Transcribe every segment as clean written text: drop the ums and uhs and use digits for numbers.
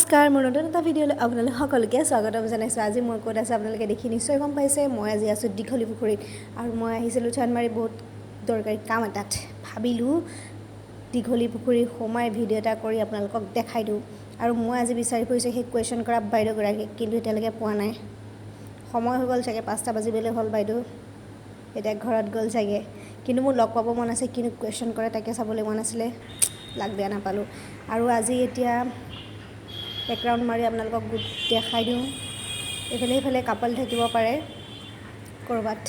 নমস্কাৰ মোৰ নতুন এটা ভিডিঅ'লৈ আপোনালোক সকলোকে স্বাগতম জনাইছোঁ। আজি মই ক'ত আছে আপোনালোকে দেখি নিশ্চয় গম পাইছে। মই আজি আছোঁ দীঘলী পুখুৰীত আৰু মই আহিছিলোঁ চানমাৰী বহুত দৰকাৰী কাম এটাত। ভাবিলোঁ দীঘলী পুখুৰীত সোমাই ভিডিঅ' এটা কৰি আপোনালোকক দেখাই দিওঁ। আৰু মই আজি বিচাৰি ফুৰিছোঁ সেই কুৱেশ্যন কৰা বাইদেউগৰাকীক, কিন্তু এতিয়ালৈকে পোৱা নাই। সময় হৈ গ'ল চাগে, 5টা বাজিবলৈ হ'ল। বাইদেউ এতিয়া ঘৰত গ'ল চাগে, কিন্তু মোৰ লগ পাব মন আছে। কিন্তু কুৱেশ্যন কৰে তাকে চাবলৈ মন আছিলে, লাগ বেয়া নাপালোঁ। আৰু আজি এতিয়া এক ৰাউণ্ড মাৰি আপোনালোকক দেখাই দিওঁ। এইফালে সেইফালে কাপল থাকিব পাৰে ক'ৰবাত।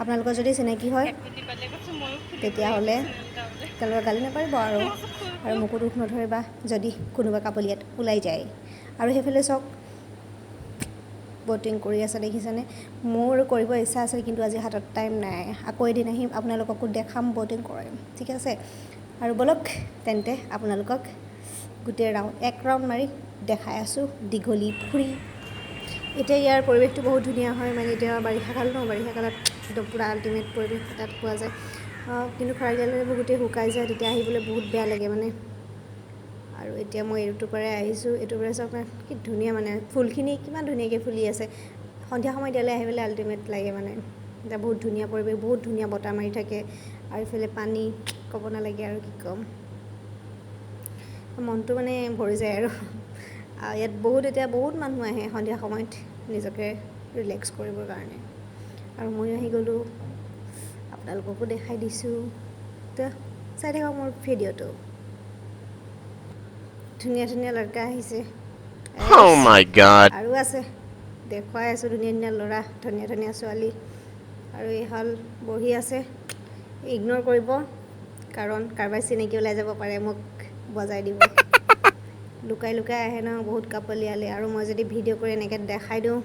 আপোনালোকৰ যদি চিনাকি হয় তেতিয়াহ'লে তেওঁলোকে গালি নাপাৰিব আৰু মোকো দুখ নধৰিবা যদি কোনোবা কাপল ইয়াত ওলাই যায়। আৰু সেইফালে চাওক ব'টিং কৰি আছে, দেখিছেনে? মোৰ কৰিব ইচ্ছা আছিল, কিন্তু আজি হাতত টাইম নাই। আকৌ এদিন আহিম, আপোনালোককো দেখাম, ব'টিং কৰিম, ঠিক আছে? আৰু ব'লক তেন্তে আপোনালোকক গোটেই এক ৰাউণ্ড মাৰি দেখাই আছোঁ দীঘলী পুখুৰী। এতিয়া ইয়াৰ পৰিৱেশটো বহুত ধুনীয়া হয়, মানে এতিয়া বাৰিষা কাল ন, বাৰিষা কালত একদম পূৰা আল্টিমেট পৰিৱেশ তাত পোৱা যায়। কিন্তু খৰালিকালত এইবোৰ গোটেই শুকাই যায়, তেতিয়া আহিবলৈ বহুত বেয়া লাগে মানে। আৰু এতিয়া মই এইটোৰ পৰাই আহিছোঁ, এইটোৰ পৰাই চাওক কি ধুনীয়া, মানে ফুলখিনি কিমান ধুনীয়াকৈ ফুলি আছে। সন্ধিয়া সময়ত ইয়ালৈ আহিবলৈ আল্টিমেট লাগে মানে। এতিয়া বহুত ধুনীয়া পৰিৱেশ, বহুত ধুনীয়া বতাহ মাৰি থাকে, আৰু এইফালে পানী ক'ব নালাগে আৰু কি ক'ম, মনটো মানে ভৰি যায়। আৰু ইয়াত এতিয়া বহুত মানুহ আহে সন্ধিয়া সময়ত নিজকে ৰিলেক্স কৰিবৰ কাৰণে। আৰু ময়ো আহি গ'লোঁ, আপোনালোককো দেখাই দিছোঁ। তো চাই থাকক মোৰ ভিডিঅ'টো। ধুনীয়া ধুনীয়া ল'ৰা আহিছে, আৰু আছে দেখুৱাই আছোঁ ধুনীয়া ধুনীয়া ল'ৰা, ধুনীয়া ধুনীয়া ছোৱালী। আৰু এইহাল বহি আছে, ইগন'ৰ কৰিব, কাৰণ কাৰোবাৰ চিনাকি ওলাই যাব পাৰে, মোক বজাই দিব। লুকাই লুকাই আহে ন বহুত কাপল ইয়ালৈ, আৰু মই যদি ভিডিঅ' কৰি এনেকৈ দেখাই দিওঁ,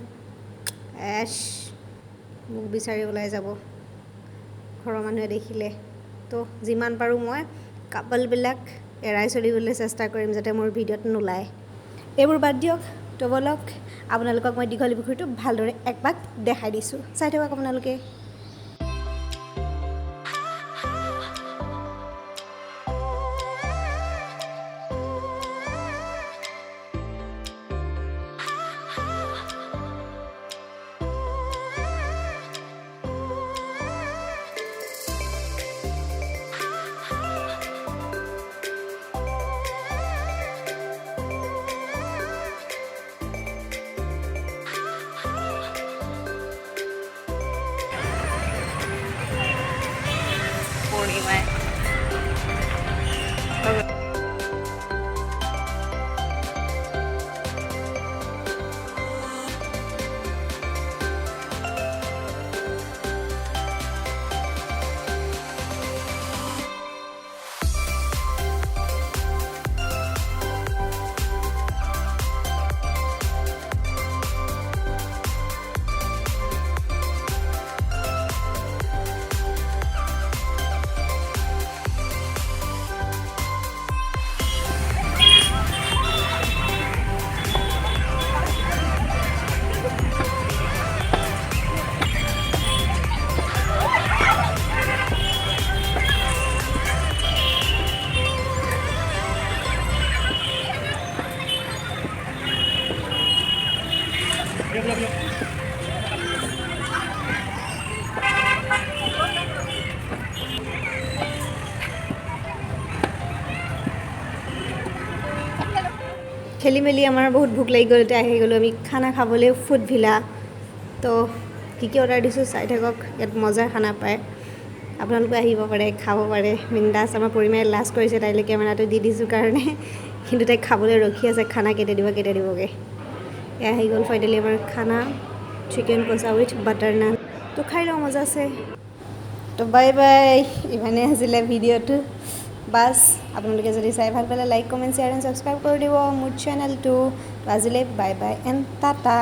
মোক বিচাৰি ওলাই যাব ঘৰৰ মানুহে দেখিলে। তো যিমান পাৰোঁ মই কাপলবিলাক এৰাই চলিবলৈ চেষ্টা কৰিম, যাতে মোৰ ভিডিঅ'ত নোলায়। এইবোৰ বাদ দিয়ক, তো ব'লক আপোনালোকক মই দীঘলী পুখুৰীটো ভালদৰে একপাক দেখাই দিছোঁ, চাই থাকক আপোনালোকে। খেলি মেলি আমাৰ বহুত ভোক লাগি গ'ল, এতিয়া আহি গ'লোঁ আমি খানা খাবলৈ ফুড ভিলা। তো কি অৰ্ডাৰ দিছোঁ চাই থাকক, ইয়াত মজাৰ খানা পায়, আপোনালোকে আহিব পাৰে, খাব পাৰে বিন্দাছ। আমাৰ পৰিমাণে লাজ কৰিছে, তাইলৈ কেমেৰাটো দি দিছোঁ কাৰণে, কিন্তু তাইক খাবলৈ ৰখি আছে, খানা কেতিয়া দিবগৈ। এয়া আহি গ'ল ফাইনেলি আমাৰ খানা, চিকেন কচা উইথ বাটাৰ নান। তো খাই লওঁ, মজা আছে। তো বাই বাই, ইমানেই আছিলে ভিডিঅ'টো। বাছ আপোনালোকে যদি চাই ভাল পালে like, comment, share and subscribe কৰি দিব মোৰ চেনেলটো। আজিলৈ বাই বাই এণ্ড টাটা।